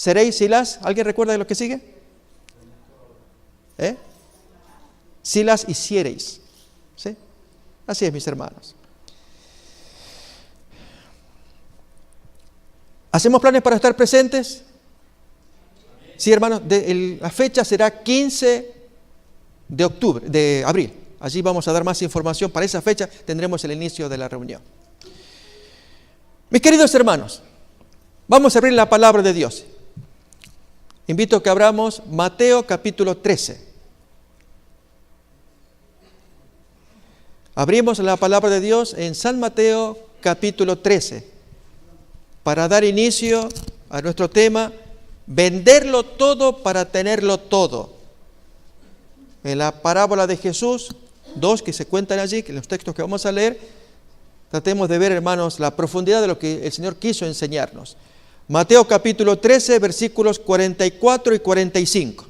seréis y las, ¿alguien recuerda de lo que sigue? Si las hiciereis. ¿Sí? Así es, mis hermanos. ¿Hacemos planes para estar presentes? Sí, hermanos, la fecha será 15 de abril. Allí vamos a dar más información. Para esa fecha tendremos el inicio de la reunión. Mis queridos hermanos, vamos a abrir la palabra de Dios. Invito a que abramos Mateo capítulo 13. Abrimos la palabra de Dios en San Mateo capítulo 13 para dar inicio a nuestro tema, venderlo todo para tenerlo todo. En la parábola de Jesús, 2 que se cuentan allí, que en los textos que vamos a leer, tratemos de ver, hermanos, la profundidad de lo que el Señor quiso enseñarnos. Mateo capítulo 13, versículos 44 y 45.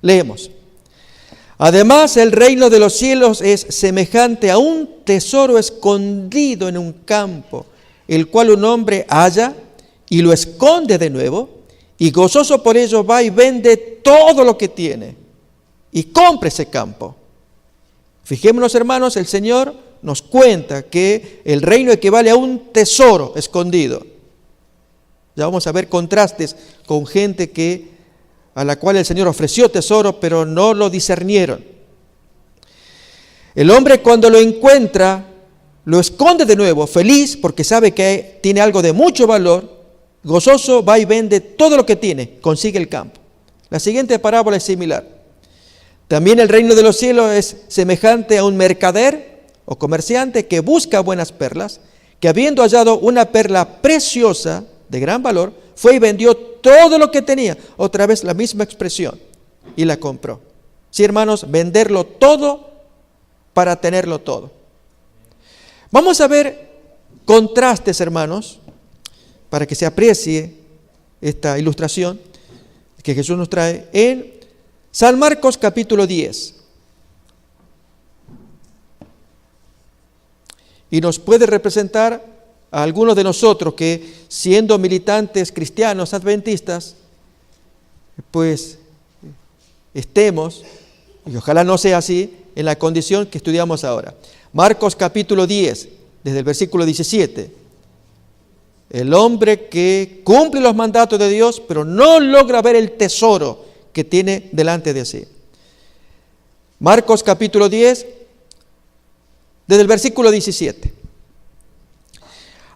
Leemos. Además, el reino de los cielos es semejante a un tesoro escondido en un campo, el cual un hombre halla y lo esconde de nuevo, y gozoso por ello va y vende todo lo que tiene y compra ese campo. Fijémonos, hermanos, el Señor nos cuenta que el reino equivale a un tesoro escondido. Ya vamos a ver contrastes con gente a la cual el Señor ofreció tesoro, pero no lo discernieron. El hombre, cuando lo encuentra, lo esconde de nuevo, feliz porque sabe que tiene algo de mucho valor, gozoso va y vende todo lo que tiene, consigue el campo. La siguiente parábola es similar. También el reino de los cielos es semejante a un mercader o comerciante que busca buenas perlas, que habiendo hallado una perla preciosa de gran valor, fue y vendió todo lo que tenía, otra vez la misma expresión, y la compró. Sí, hermanos, venderlo todo para tenerlo todo. Vamos a ver contrastes, hermanos, para que se aprecie esta ilustración que Jesús nos trae en San Marcos capítulo 10. Y nos puede representar a algunos de nosotros que, siendo militantes cristianos adventistas, pues estemos, y ojalá no sea así, en la condición que estudiamos ahora. Marcos capítulo 10, desde el versículo 17. El hombre que cumple los mandatos de Dios, pero no logra ver el tesoro que tiene delante de sí. Marcos capítulo 10, desde el versículo 17.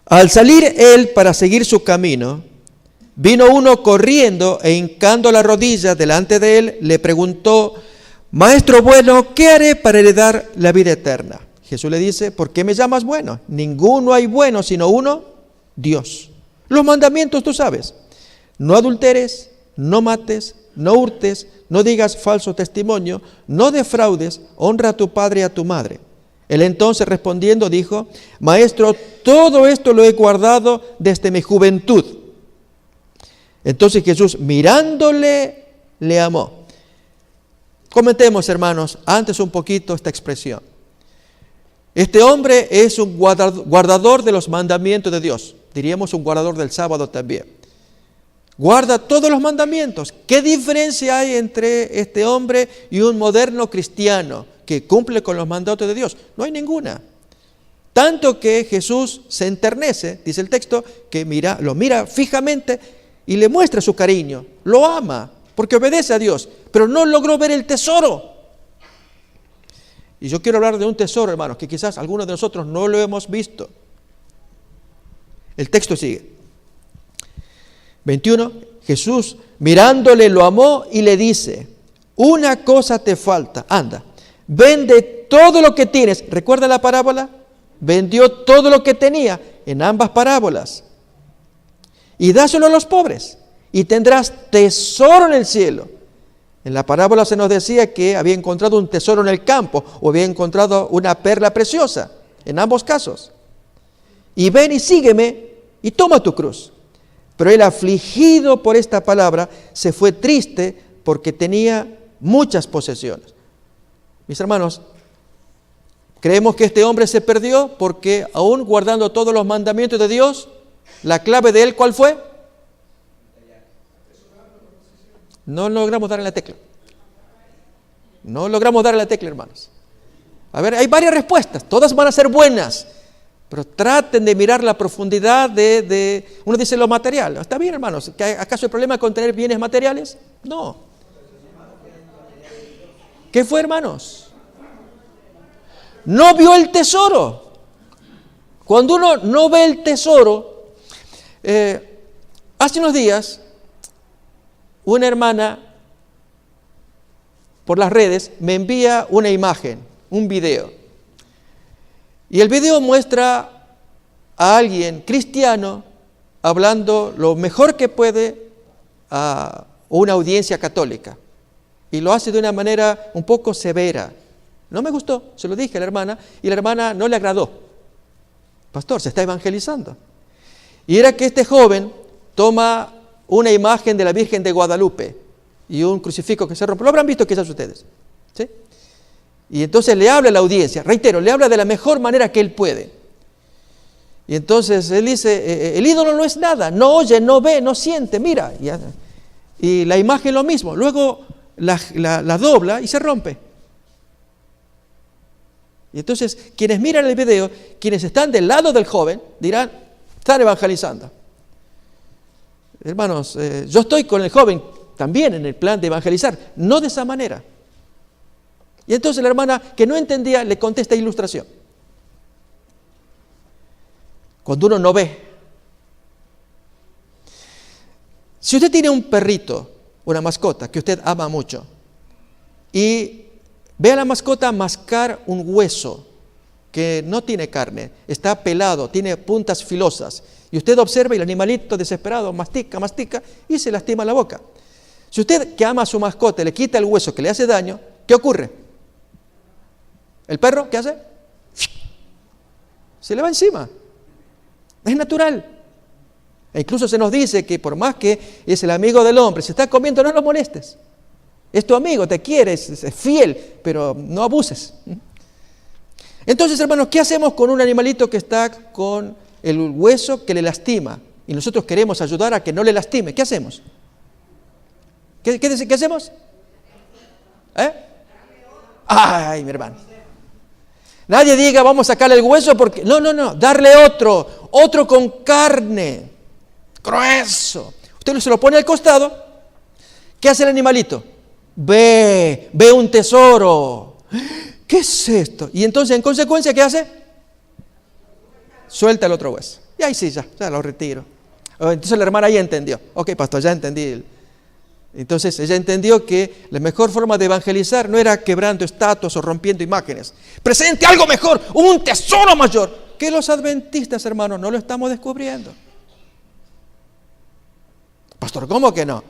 Al salir él para seguir su camino, vino uno corriendo e hincando la rodilla delante de él, le preguntó: Maestro bueno, ¿qué haré para heredar la vida eterna? Jesús le dice: ¿por qué me llamas bueno? Ninguno hay bueno sino uno, Dios. Los mandamientos tú sabes: no adulteres, no mates, no hurtes, no digas falso testimonio, no defraudes, honra a tu padre y a tu madre. Él entonces respondiendo dijo: Maestro, todo esto lo he guardado desde mi juventud. Entonces Jesús, mirándole, le amó. Comentemos, hermanos, antes un poquito esta expresión. Este hombre es un guardador de los mandamientos de Dios. Diríamos un guardador del sábado también. Guarda todos los mandamientos. ¿Qué diferencia hay entre este hombre y un moderno cristiano que cumple con los mandatos de Dios? No hay ninguna. Tanto que Jesús se enternece, dice el texto, que lo mira fijamente y le muestra su cariño. Lo ama porque obedece a Dios, pero no logró ver el tesoro. Y yo quiero hablar de un tesoro, hermanos, que quizás algunos de nosotros no lo hemos visto. El texto sigue. 21, Jesús mirándole lo amó y le dice: una cosa te falta, anda, vende todo lo que tienes. ¿Recuerda la parábola? Vendió todo lo que tenía en ambas parábolas. Y dáselo a los pobres y tendrás tesoro en el cielo. En la parábola se nos decía que había encontrado un tesoro en el campo o había encontrado una perla preciosa, en ambos casos. Y ven y sígueme y toma tu cruz. Pero él, afligido por esta palabra, se fue triste porque tenía muchas posesiones. Mis hermanos, Creemos que este hombre se perdió porque aún guardando todos los mandamientos de Dios, la clave de él, ¿cuál fue? No logramos dar en la tecla. No logramos dar en la tecla, hermanos. A ver, hay varias respuestas, todas van a ser buenas, pero traten de mirar la profundidad uno dice lo material. ¿Está bien, hermanos? ¿Acaso el problema con tener bienes materiales? No. ¿Qué fue, hermanos? No vio el tesoro. Cuando uno no ve el tesoro, hace unos días, una hermana por las redes me envía una imagen, un video. Y el video muestra a alguien cristiano hablando lo mejor que puede a una audiencia católica. Y lo hace de una manera un poco severa. No me gustó, se lo dije a la hermana, y la hermana no le agradó. Pastor, se está evangelizando. Y era que este joven toma una imagen de la Virgen de Guadalupe y un crucifijo que se rompe. Lo habrán visto quizás ustedes, ¿sí? Y entonces le habla a la audiencia, reitero, le habla de la mejor manera que él puede. Y entonces él dice, el ídolo no es nada, no oye, no ve, no siente, mira. Y la imagen lo mismo, luego la dobla y se rompe. Y entonces quienes miran el video, quienes están del lado del joven, dirán, están evangelizando. Hermanos, yo estoy con el joven también en el plan de evangelizar, no de esa manera. Y entonces la hermana que no entendía le contesta ilustración. Cuando uno no ve. Si usted tiene un perrito, una mascota que usted ama mucho, y ve a la mascota mascar un hueso que no tiene carne, está pelado, tiene puntas filosas, y usted observa y el animalito desesperado mastica y se lastima la boca. Si usted que ama a su mascota le quita el hueso que le hace daño, ¿qué ocurre? ¿El perro qué hace? Se le va encima. Es natural. E incluso se nos dice que por más que es el amigo del hombre, se está comiendo, no lo molestes. Es tu amigo, te quiere, es fiel, pero no abuses. Entonces, hermanos, ¿qué hacemos con un animalito que está con el hueso que le lastima? Y nosotros queremos ayudar a que no le lastime. ¿Qué hacemos? ¿Qué hacemos? Ay, mi hermano. Nadie diga, vamos a sacarle el hueso porque... No, darle otro con carne, grueso. Usted se lo pone al costado. ¿Qué hace el animalito? Ve un tesoro. ¿Qué es esto? Y entonces, en consecuencia, ¿qué hace? Suelta el otro hueso. Y ahí sí, ya lo retiro. Entonces la hermana ya entendió. Ok, pastor, ya entendí. Entonces ella entendió que la mejor forma de evangelizar no era quebrando estatuas o rompiendo imágenes. Presente algo mejor, un tesoro mayor, que los adventistas, hermanos, no lo estamos descubriendo. Pastor, ¿cómo que no?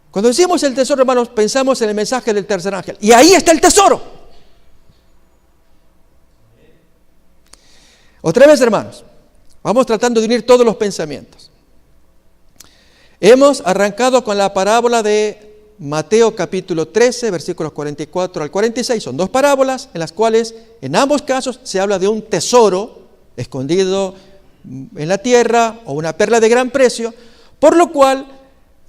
Cuando decimos el tesoro, hermanos, pensamos en el mensaje del tercer ángel. Y ahí está el tesoro. Otra vez, hermanos, vamos tratando de unir todos los pensamientos. Hemos arrancado con la parábola de Mateo capítulo 13, versículos 44 al 46. Son dos parábolas en las cuales en ambos casos se habla de un tesoro escondido en la tierra o una perla de gran precio, por lo cual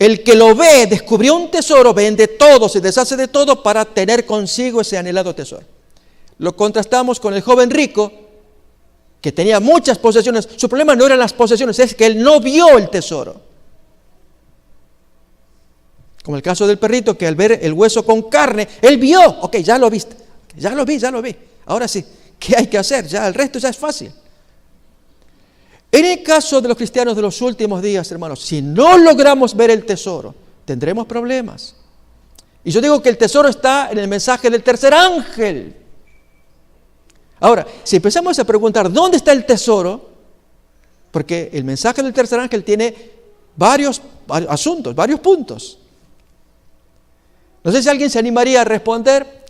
el que lo ve, descubrió un tesoro, vende todo, se deshace de todo para tener consigo ese anhelado tesoro. Lo contrastamos con el joven rico que tenía muchas posesiones. Su problema no eran las posesiones, es que él no vio el tesoro. Como el caso del perrito que al ver el hueso con carne, él vio, ok, ya lo viste, ya lo vi. Ahora sí, ¿qué hay que hacer? Ya el resto ya es fácil. En el caso de los cristianos de los últimos días, hermanos, si no logramos ver el tesoro, tendremos problemas. Y yo digo que el tesoro está en el mensaje del tercer ángel. Ahora, si empezamos a preguntar dónde está el tesoro, porque el mensaje del tercer ángel tiene varios asuntos, varios puntos. No sé si alguien se animaría a responder,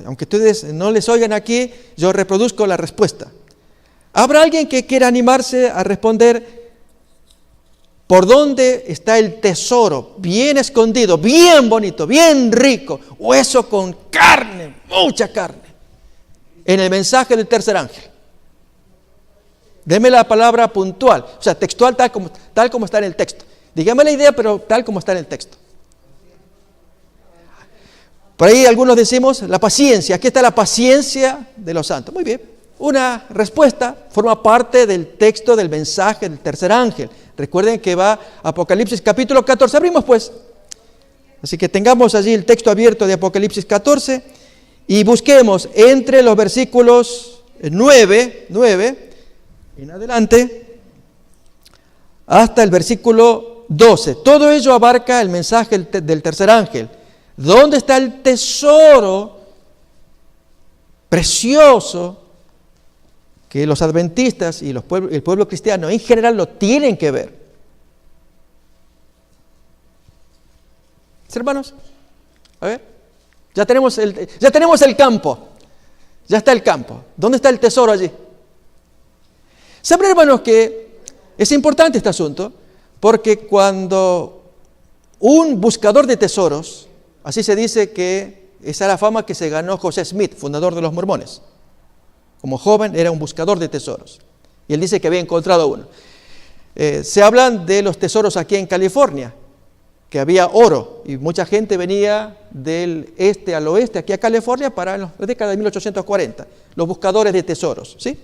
aunque ustedes no les oigan aquí, yo reproduzco la respuesta. ¿Habrá alguien que quiera animarse a responder por dónde está el tesoro? Bien escondido, bien bonito, bien rico, hueso con carne. mucha carne, en el mensaje del tercer ángel. Deme la palabra puntual, o sea, textual tal como está en el texto. Dígame la idea, pero tal como está en el texto. Por ahí algunos decimos la paciencia. Aquí está la paciencia de los santos. Muy bien. Una respuesta forma parte del texto del mensaje del tercer ángel. Recuerden que va Apocalipsis capítulo 14. Abrimos pues. Así que tengamos allí el texto abierto de Apocalipsis 14 y busquemos entre los versículos 9 en adelante hasta el versículo 12. Todo ello abarca el mensaje del tercer ángel. ¿Dónde está el tesoro precioso que los adventistas y el pueblo cristiano en general lo tienen que ver? ¿Sí, hermanos? A ver, ya tenemos el campo. Ya está el campo. ¿Dónde está el tesoro allí? Saben, hermanos, que es importante este asunto, porque cuando un buscador de tesoros, así se dice que esa es la fama que se ganó José Smith, fundador de los mormones. Como joven era un buscador de tesoros. Y él dice que había encontrado uno. Se hablan de los tesoros aquí en California, que había oro. Y mucha gente venía del este al oeste, aquí a California, para la década de 1840. Los buscadores de tesoros, ¿sí?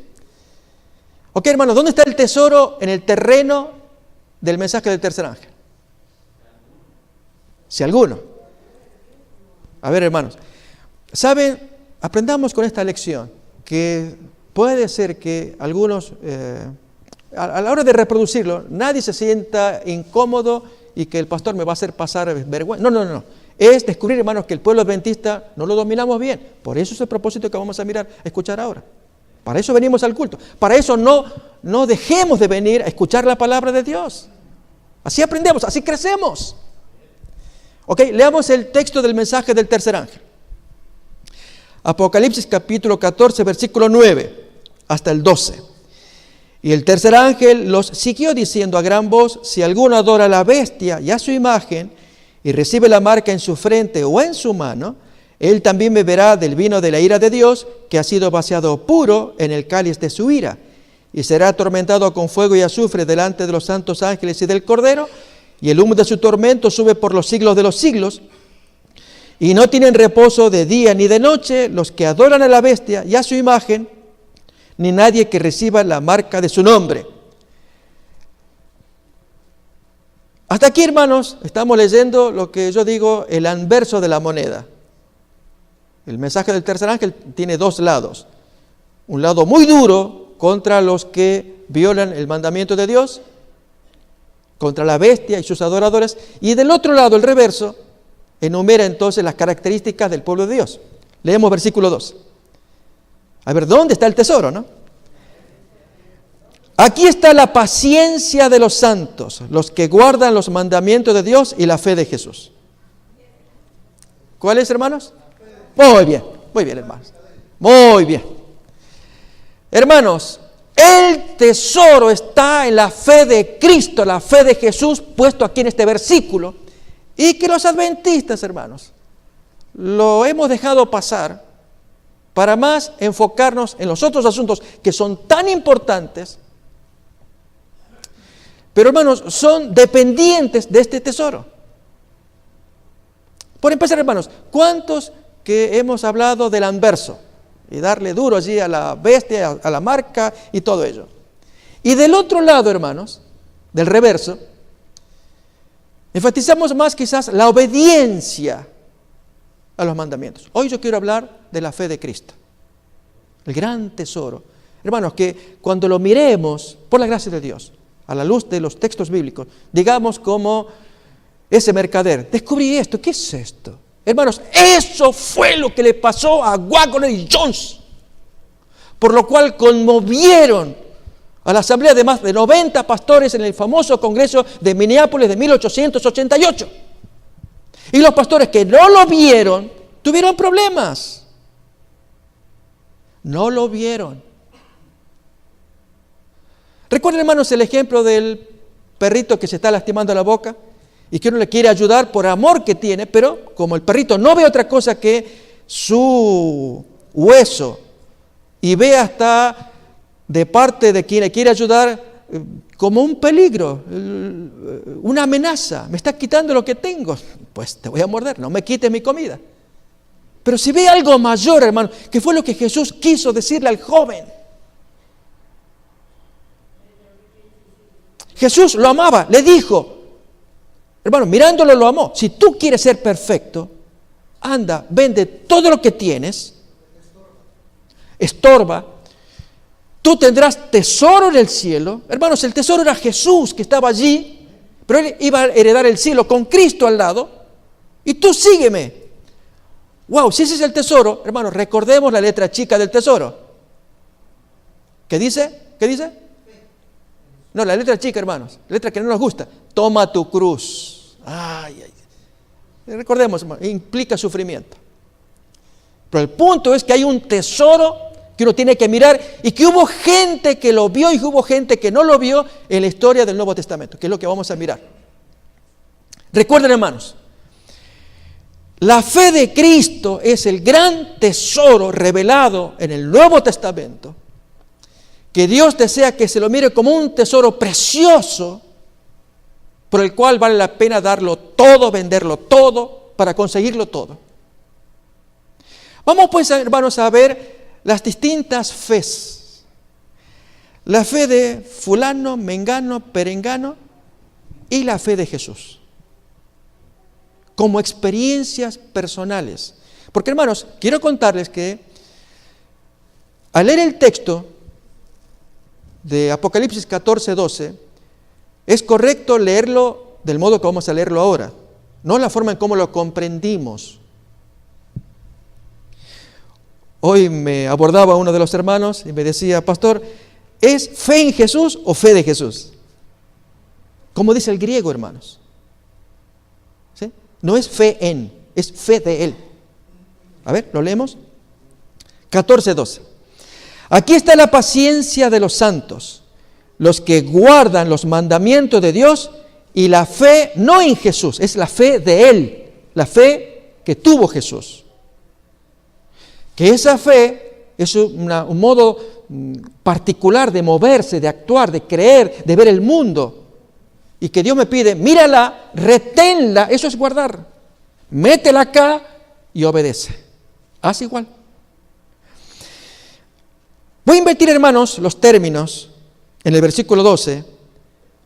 Ok, hermanos, ¿dónde está el tesoro en el terreno del mensaje del tercer ángel? Si alguno. A ver, hermanos, ¿saben? Aprendamos con esta lección que puede ser que algunos, a la hora de reproducirlo, nadie se sienta incómodo y que el pastor me va a hacer pasar vergüenza. No. Es descubrir, hermanos, que el pueblo adventista no lo dominamos bien. Por eso es el propósito que vamos a escuchar ahora. Para eso venimos al culto. Para eso no dejemos de venir a escuchar la palabra de Dios. Así aprendemos, así crecemos. Ok, leamos el texto del mensaje del tercer ángel. Apocalipsis capítulo 14, versículo 9 hasta el 12. Y el tercer ángel los siguió diciendo a gran voz: si alguno adora a la bestia y a su imagen y recibe la marca en su frente o en su mano, él también beberá del vino de la ira de Dios, que ha sido vaciado puro en el cáliz de su ira, y será atormentado con fuego y azufre delante de los santos ángeles y del Cordero, y el humo de su tormento sube por los siglos de los siglos, y no tienen reposo de día ni de noche los que adoran a la bestia y a su imagen, ni nadie que reciba la marca de su nombre. Hasta aquí, hermanos, estamos leyendo lo que yo digo, el anverso de la moneda. El mensaje del tercer ángel tiene dos lados. Un lado muy duro contra los que violan el mandamiento de Dios, contra la bestia y sus adoradores, y del otro lado, el reverso, enumera entonces las características del pueblo de Dios. Leemos versículo 2. A ver, ¿dónde está el tesoro, no? Aquí está la paciencia de los santos, los que guardan los mandamientos de Dios y la fe de Jesús. ¿Cuál es, hermanos? Muy bien, hermanos. Muy bien. Hermanos, el tesoro está en la fe de Cristo, la fe de Jesús, puesto aquí en este versículo, y que los adventistas, hermanos, lo hemos dejado pasar para más enfocarnos en los otros asuntos que son tan importantes, pero, hermanos, son dependientes de este tesoro. Por empezar, hermanos, ¿cuántos que hemos hablado del anverso? Y darle duro allí a la bestia, a la marca y todo ello. Y del otro lado, hermanos, del reverso, enfatizamos más quizás la obediencia a los mandamientos. Hoy yo quiero hablar de la fe de Cristo, el gran tesoro. Hermanos, que cuando lo miremos, por la gracia de Dios, a la luz de los textos bíblicos, digamos como ese mercader, descubrí esto, ¿qué es esto? Hermanos, eso fue lo que le pasó a Wagner y Jones, por lo cual conmovieron a la asamblea de más de 90 pastores en el famoso congreso de Minneapolis de 1888. Y los pastores que no lo vieron, tuvieron problemas. No lo vieron. Recuerden, hermanos, el ejemplo del perrito que se está lastimando la boca y que uno le quiere ayudar por amor que tiene, pero como el perrito no ve otra cosa que su hueso y ve hasta de parte de quien le quiere ayudar como un peligro, una amenaza, me estás quitando lo que tengo, pues te voy a morder, no me quites mi comida. Pero si ve algo mayor, hermano, que fue lo que Jesús quiso decirle al joven. Jesús lo amaba, le dijo, hermano, mirándolo lo amó. Si tú quieres ser perfecto, anda, vende todo lo que tienes, estorba, tú tendrás tesoro en el cielo. Hermanos, el tesoro era Jesús que estaba allí, pero él iba a heredar el cielo con Cristo al lado, y tú sígueme. Wow, si ese es el tesoro, hermanos, recordemos la letra chica del tesoro. ¿Qué dice? ¿Qué dice? No, la letra chica, hermanos, la letra que no nos gusta. Toma tu cruz. Ay, ay. Recordemos, hermanos, implica sufrimiento. Pero el punto es que hay un tesoro que uno tiene que mirar y que hubo gente que lo vio y hubo gente que no lo vio en la historia del Nuevo Testamento, que es lo que vamos a mirar. Recuerden, hermanos, la fe de Cristo es el gran tesoro revelado en el Nuevo Testamento, que Dios desea que se lo mire como un tesoro precioso, por el cual vale la pena darlo todo, venderlo todo, para conseguirlo todo. Vamos pues, hermanos, a ver las distintas fes. La fe de fulano, mengano, perengano y la fe de Jesús. Como experiencias personales. Porque, hermanos, quiero contarles que al leer el texto de Apocalipsis 14, 12, es correcto leerlo del modo que vamos a leerlo ahora, no la forma en cómo lo comprendimos. Hoy me abordaba uno de los hermanos y me decía, pastor, ¿es fe en Jesús o fe de Jesús? Como dice el griego, hermanos. ¿Sí? No es fe en, es fe de Él. A ver, lo leemos. 14, 12. Aquí está la paciencia de los santos, los que guardan los mandamientos de Dios y la fe no en Jesús, es la fe de Él, la fe que tuvo Jesús. Que esa fe es un modo particular de moverse, de actuar, de creer, de ver el mundo. Y que Dios me pide, mírala, reténla, eso es guardar. Métela acá y obedece. Haz igual. Voy a invertir, hermanos, los términos en el versículo 12,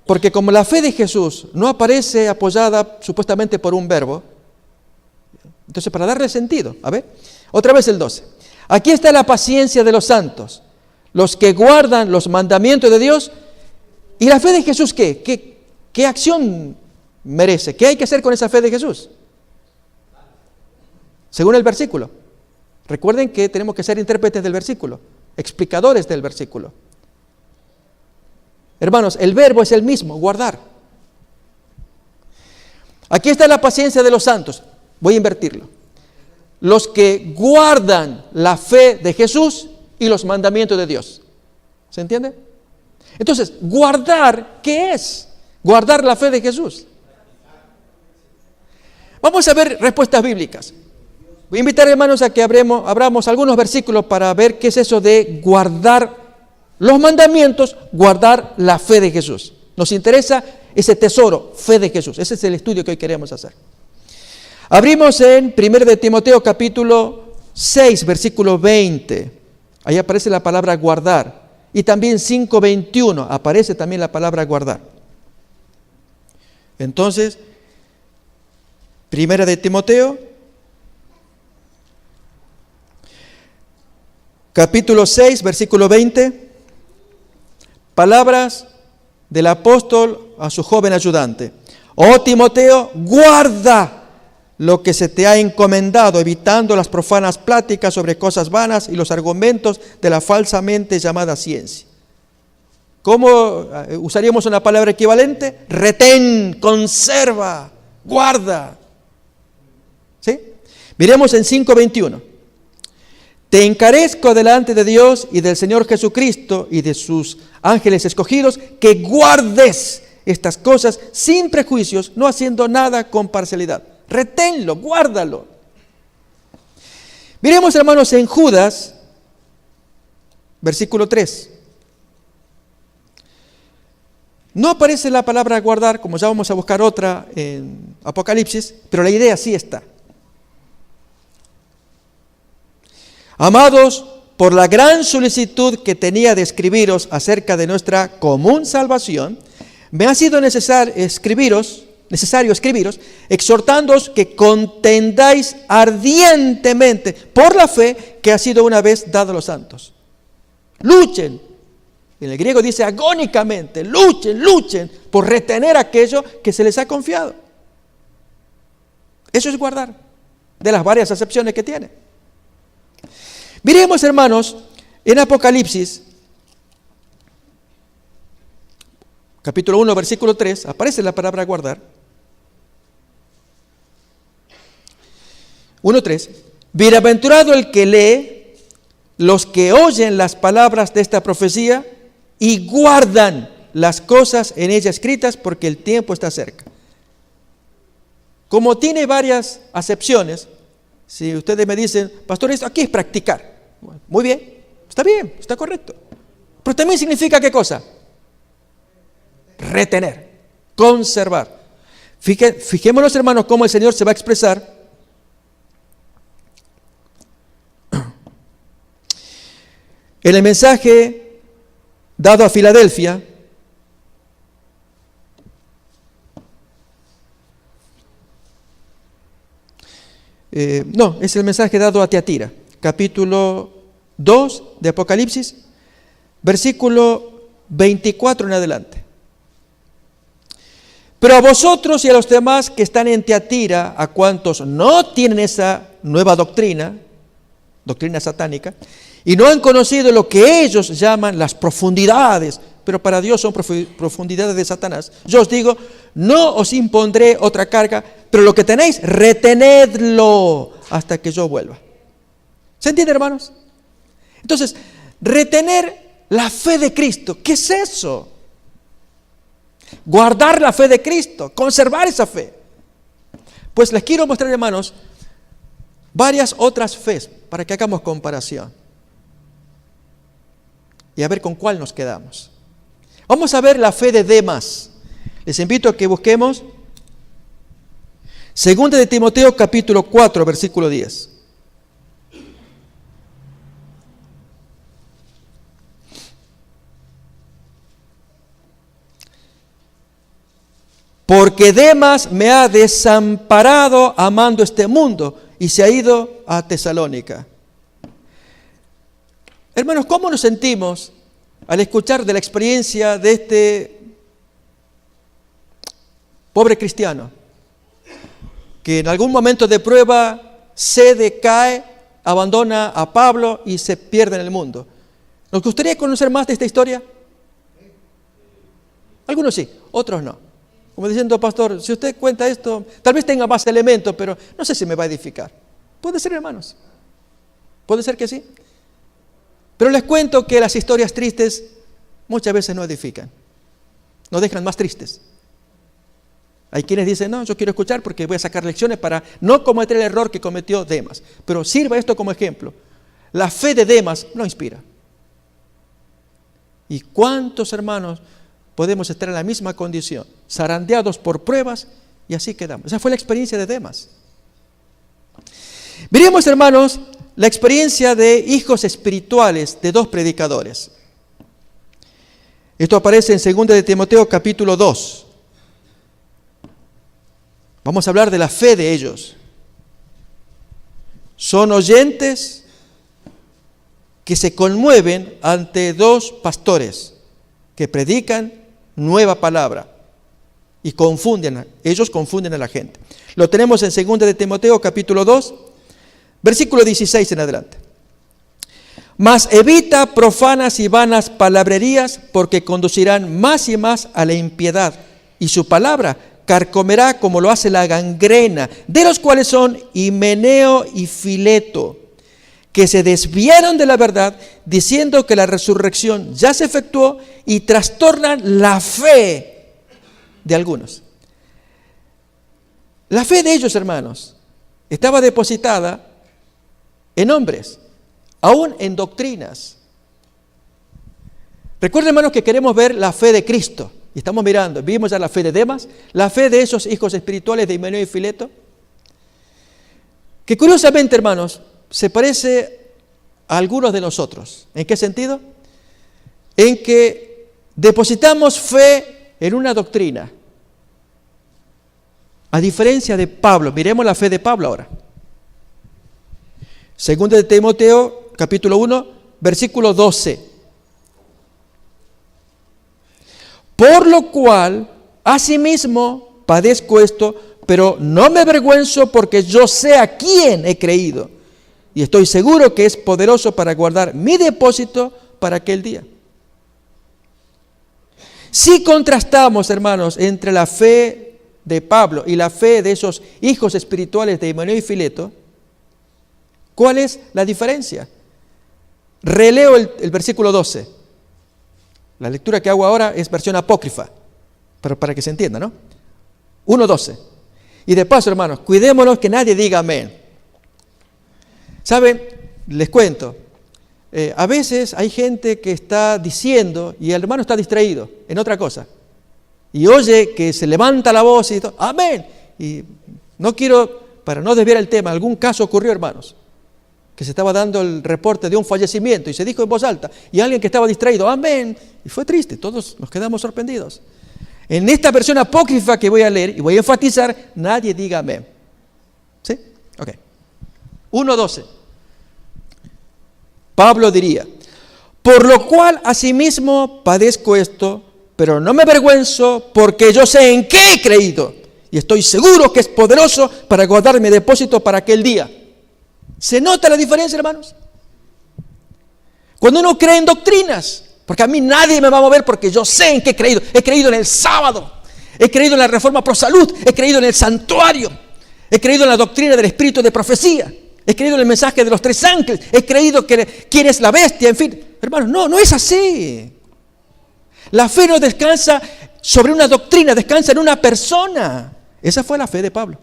porque como la fe de Jesús no aparece apoyada supuestamente por un verbo, entonces para darle sentido, a ver, otra vez el 12. Aquí está la paciencia de los santos, los que guardan los mandamientos de Dios. ¿Y la fe de Jesús qué? ¿Qué acción merece? ¿Qué hay que hacer con esa fe de Jesús? Según el versículo. Recuerden que tenemos que ser intérpretes del versículo, explicadores del versículo. Hermanos, el verbo es el mismo, guardar. Aquí está la paciencia de los santos. Voy a invertirlo. Los que guardan la fe de Jesús y los mandamientos de Dios. ¿Se entiende? Entonces, guardar, ¿qué es? Guardar la fe de Jesús. Vamos a ver respuestas bíblicas. Voy a invitar, hermanos, a que abramos algunos versículos para ver qué es eso de guardar los mandamientos, guardar la fe de Jesús. Nos interesa ese tesoro, fe de Jesús. Ese es el estudio que hoy queremos hacer. Abrimos en 1 de Timoteo capítulo 6, versículo 20. Ahí aparece la palabra guardar. Y también 5:21 aparece también la palabra guardar. Entonces, 1 de Timoteo, capítulo 6, versículo 20. Palabras del apóstol a su joven ayudante. Oh Timoteo, guarda lo que se te ha encomendado, evitando las profanas pláticas sobre cosas vanas y los argumentos de la falsamente llamada ciencia. ¿Cómo usaríamos una palabra equivalente? Retén, conserva, guarda. ¿Sí? Miremos en 5:21. Te encarezco delante de Dios y del Señor Jesucristo y de sus ángeles escogidos, que guardes estas cosas sin prejuicios, no haciendo nada con parcialidad. Reténlo, guárdalo. Miremos, hermanos, en Judas, versículo 3. No aparece la palabra guardar, como ya vamos a buscar otra en Apocalipsis, pero la idea sí está. Amados, por la gran solicitud que tenía de escribiros acerca de nuestra común salvación, me ha sido necesario escribiros, exhortándoos que contendáis ardientemente por la fe que ha sido una vez dada a los santos. Luchen. En el griego dice agónicamente, luchen por retener aquello que se les ha confiado. Eso es guardar, de las varias acepciones que tiene. Miremos, hermanos, en Apocalipsis, capítulo 1, versículo 3, aparece la palabra guardar. 1:3. Bienaventurado el que lee, los que oyen las palabras de esta profecía y guardan las cosas en ella escritas, porque el tiempo está cerca. Como tiene varias acepciones, si ustedes me dicen, pastor, esto aquí es practicar. Bueno, muy bien, está correcto. Pero también significa ¿qué cosa? Retener, conservar. Fijémonos, hermanos, cómo el Señor se va a expresar. En el mensaje dado a Filadelfia, es el mensaje dado a Tiatira, capítulo 2 de Apocalipsis, versículo 24 en adelante. Pero a vosotros y a los demás que están en Tiatira, a cuantos no tienen esa nueva doctrina satánica, y no han conocido lo que ellos llaman las profundidades, pero para Dios son profundidades de Satanás. Yo os digo, no os impondré otra carga, pero lo que tenéis, retenedlo hasta que yo vuelva. ¿Se entiende, hermanos? Entonces, retener la fe de Cristo, ¿qué es eso? Guardar la fe de Cristo, conservar esa fe. Pues les quiero mostrar, hermanos, varias otras fes para que hagamos comparación y a ver con cuál nos quedamos. Vamos a ver la fe de Demas. Les invito a que busquemos 2 de Timoteo capítulo 4, versículo 10. Porque Demas me ha desamparado amando este mundo y se ha ido a Tesalónica. Hermanos, ¿cómo nos sentimos al escuchar de la experiencia de este pobre cristiano que en algún momento de prueba cede, cae, abandona a Pablo y se pierde en el mundo? ¿Nos gustaría conocer más de esta historia? Algunos sí, otros no. Como diciendo, pastor, si usted cuenta esto, tal vez tenga más elementos, pero no sé si me va a edificar. Puede ser, hermanos. Puede ser que sí. Pero les cuento que las historias tristes muchas veces no edifican. Nos dejan más tristes. Hay quienes dicen, no, yo quiero escuchar porque voy a sacar lecciones para no cometer el error que cometió Demas. Pero sirva esto como ejemplo. La fe de Demas no inspira. ¿Y cuántos hermanos podemos estar en la misma condición, zarandeados por pruebas, y así quedamos? Esa fue la experiencia de Demas. Miremos, hermanos, la experiencia de hijos espirituales de dos predicadores. Esto aparece en 2 de Timoteo capítulo 2. Vamos a hablar de la fe de ellos. Son oyentes que se conmueven ante dos pastores que predican nueva palabra y ellos confunden a la gente. Lo tenemos en 2 de Timoteo capítulo 2, versículo 16 en adelante. Mas evita profanas y vanas palabrerías, porque conducirán más y más a la impiedad, y su palabra carcomerá como lo hace la gangrena, de los cuales son Himeneo y Fileto, que se desviaron de la verdad, diciendo que la resurrección ya se efectuó, y trastornan la fe de algunos. La fe de ellos, hermanos, estaba depositada en hombres, aún en doctrinas. Recuerden, hermanos, que queremos ver la fe de Cristo. Y estamos mirando, vimos ya la fe de Demas, la fe de esos hijos espirituales de Himeneo y Fileto, que curiosamente, hermanos, se parece a algunos de nosotros. ¿En qué sentido? En que depositamos fe en una doctrina. A diferencia de Pablo, miremos la fe de Pablo ahora. Segundo de Timoteo, capítulo 1, versículo 12. Por lo cual, asimismo, padezco esto, pero no me avergüenzo porque yo sé a quién he creído. Y estoy seguro que es poderoso para guardar mi depósito para aquel día. Si contrastamos, hermanos, entre la fe de Pablo y la fe de esos hijos espirituales de Himeneo y Fileto, ¿cuál es la diferencia? Releo el versículo 12. La lectura que hago ahora es versión apócrifa, pero para que se entienda, ¿no? 1:12. Y de paso, hermanos, cuidémonos que nadie diga amén. ¿Saben? Les cuento. A veces hay gente que está diciendo y el hermano está distraído en otra cosa. Y oye que se levanta la voz y dice, amén. Y no quiero, para no desviar el tema, algún caso ocurrió, hermanos, que se estaba dando el reporte de un fallecimiento y se dijo en voz alta, y alguien que estaba distraído, amén, y fue triste, todos nos quedamos sorprendidos. En esta versión apócrifa que voy a leer y voy a enfatizar, nadie diga amén. ¿Sí? Ok. 1:12. Pablo diría, por lo cual asimismo padezco esto, pero no me avergüenzo porque yo sé en qué he creído y estoy seguro que es poderoso para guardar mi depósito para aquel día. ¿Se nota la diferencia, hermanos? Cuando uno cree en doctrinas, porque a mí nadie me va a mover porque yo sé en qué he creído. He creído en el sábado, he creído en la reforma pro salud, he creído en el santuario, he creído en la doctrina del espíritu de profecía, he creído en el mensaje de los 3 ángeles, he creído que quién es la bestia, en fin. Hermanos, no es así. La fe no descansa sobre una doctrina, descansa en una persona. Esa fue la fe de Pablo.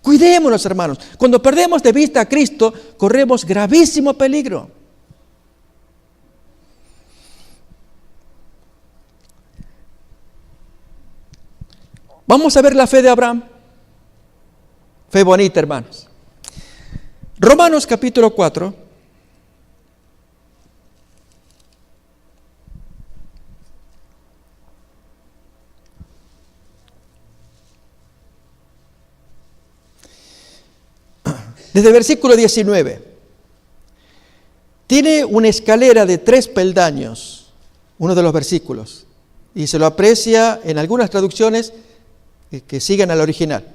Cuidémonos, hermanos. Cuando perdemos de vista a Cristo, corremos gravísimo peligro. Vamos a ver la fe de Abraham. Fe bonita, hermanos. Romanos capítulo 4. Desde el versículo 19, tiene una escalera de 3 peldaños, uno de los versículos, y se lo aprecia en algunas traducciones que siguen al original.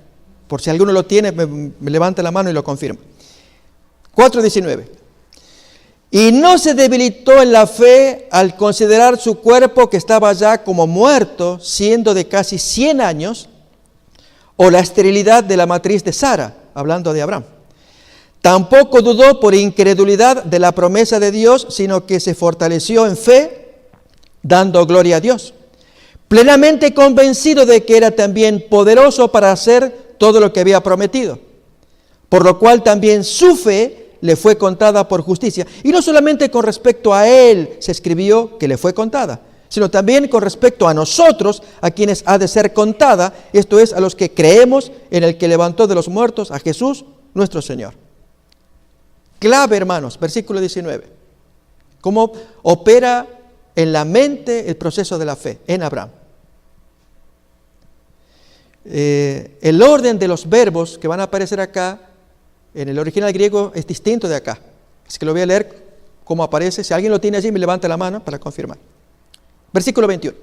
Por si alguno lo tiene, me levanta la mano y lo confirma. 4:19. Y no se debilitó en la fe al considerar su cuerpo que estaba ya como muerto, siendo de casi 100 años, o la esterilidad de la matriz de Sara, hablando de Abraham. Tampoco dudó por incredulidad de la promesa de Dios, sino que se fortaleció en fe, dando gloria a Dios, plenamente convencido de que era también poderoso para hacer todo lo que había prometido, por lo cual también su fe le fue contada por justicia. Y no solamente con respecto a él se escribió que le fue contada, sino también con respecto a nosotros, a quienes ha de ser contada, esto es, a los que creemos en el que levantó de los muertos a Jesús, nuestro Señor. Clave, hermanos, versículo 19. ¿Cómo opera en la mente el proceso de la fe en Abraham? El orden de los verbos que van a aparecer acá, en el original griego, es distinto de acá. Así que lo voy a leer como aparece. Si alguien lo tiene allí, me levanta la mano para confirmar. Versículo 21.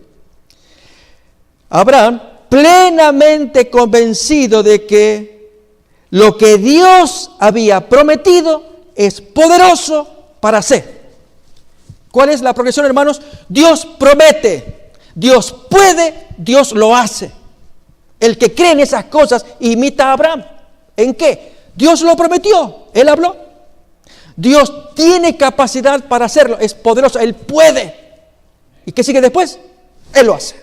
Abraham, plenamente convencido de que lo que Dios había prometido es poderoso para hacer. ¿Cuál es la progresión, hermanos? Dios promete, Dios puede, Dios lo hace. El que cree en esas cosas imita a Abraham. ¿En qué? Dios lo prometió, Él habló. Dios tiene capacidad para hacerlo, es poderoso, Él puede. ¿Y qué sigue después? Él lo hace.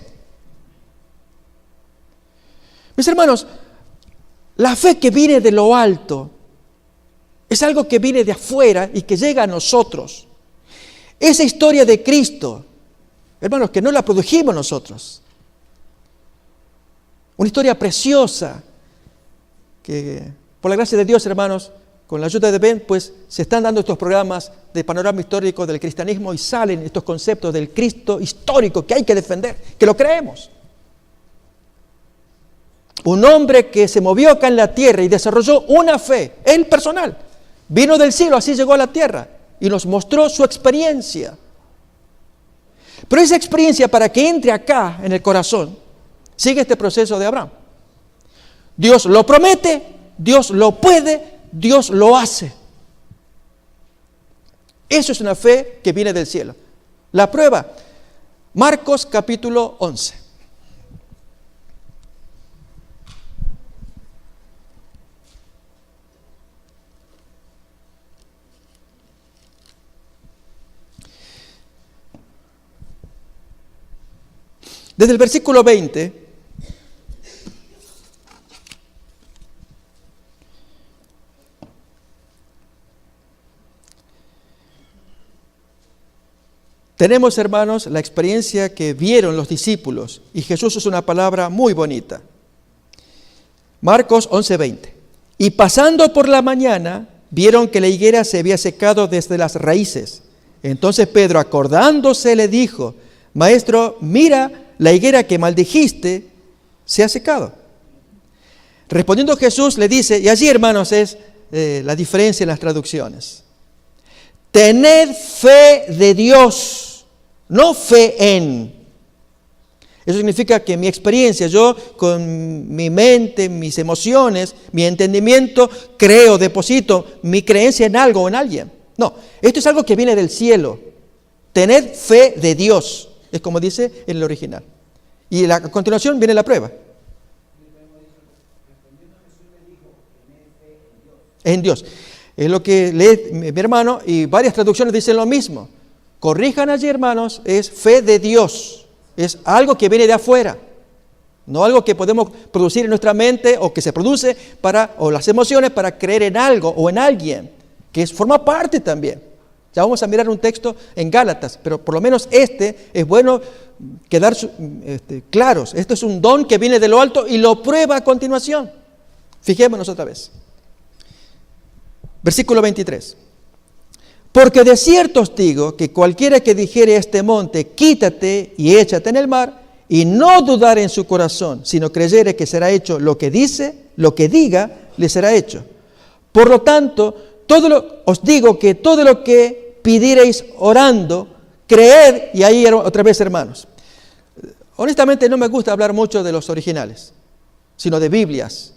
Mis hermanos, la fe que viene de lo alto Es algo que viene de afuera y que llega a nosotros. Esa historia de Cristo, hermanos, que no la produjimos nosotros. Una historia preciosa que, por la gracia de Dios, hermanos, con la ayuda de Ben, pues se están dando estos programas de panorama histórico del cristianismo y salen estos conceptos del Cristo histórico que hay que defender, que lo creemos. Un hombre que se movió acá en la tierra y desarrolló una fe, él personal, vino del cielo, así llegó a la tierra y nos mostró su experiencia. Pero esa experiencia, para que entre acá en el corazón, sigue este proceso de Abraham. Dios lo promete, Dios lo puede, Dios lo hace. Eso es una fe que viene del cielo. La prueba, Marcos capítulo 11. Desde el versículo 20, tenemos, hermanos, la experiencia que vieron los discípulos, y Jesús usa una palabra muy bonita. Marcos 11:20. Y pasando por la mañana, vieron que la higuera se había secado desde las raíces. Entonces Pedro, acordándose, le dijo: Maestro, mira, la higuera que maldijiste se ha secado. Respondiendo Jesús le dice, y allí, hermanos, es la diferencia en las traducciones. Tened fe de Dios, no fe en. Eso significa que mi experiencia, yo con mi mente, mis emociones, mi entendimiento, creo, deposito mi creencia en algo o en alguien. No, esto es algo que viene del cielo. Tened fe de Dios. Es como dice en el original. Y a continuación viene la prueba. En Dios. Es lo que lee mi hermano, y varias traducciones dicen lo mismo. Corrijan allí, hermanos, es fe de Dios. Es algo que viene de afuera. No algo que podemos producir en nuestra mente o que se produce o las emociones para creer en algo o en alguien, que forma parte también. Ya vamos a mirar un texto en Gálatas, pero por lo menos es bueno quedar claros. Esto es un don que viene de lo alto y lo prueba a continuación. Fijémonos otra vez. Versículo 23. Porque de cierto os digo que cualquiera que dijere a este monte, quítate y échate en el mar, y no dudar en su corazón, sino creyere que será hecho lo que dice, lo que diga, le será hecho. Por lo tanto, os digo que todo lo que pidiereis orando, creed, y ahí otra vez, hermanos. Honestamente no me gusta hablar mucho de los originales, sino de Biblias.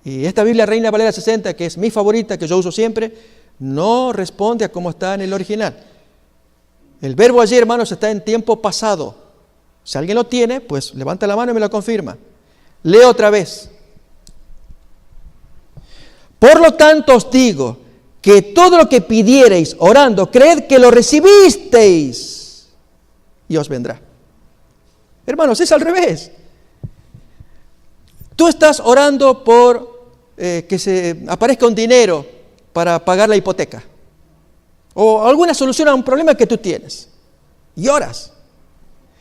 Y esta Biblia Reina Valera 60, que es mi favorita, que yo uso siempre, no responde a cómo está en el original. El verbo allí, hermanos, está en tiempo pasado. Si alguien lo tiene, pues levanta la mano y me lo confirma. Leo otra vez. Por lo tanto os digo que todo lo que pidiereis orando, creed que lo recibisteis y os vendrá. Hermanos, es al revés. Tú estás orando por que se aparezca un dinero para pagar la hipoteca o alguna solución a un problema que tú tienes y oras.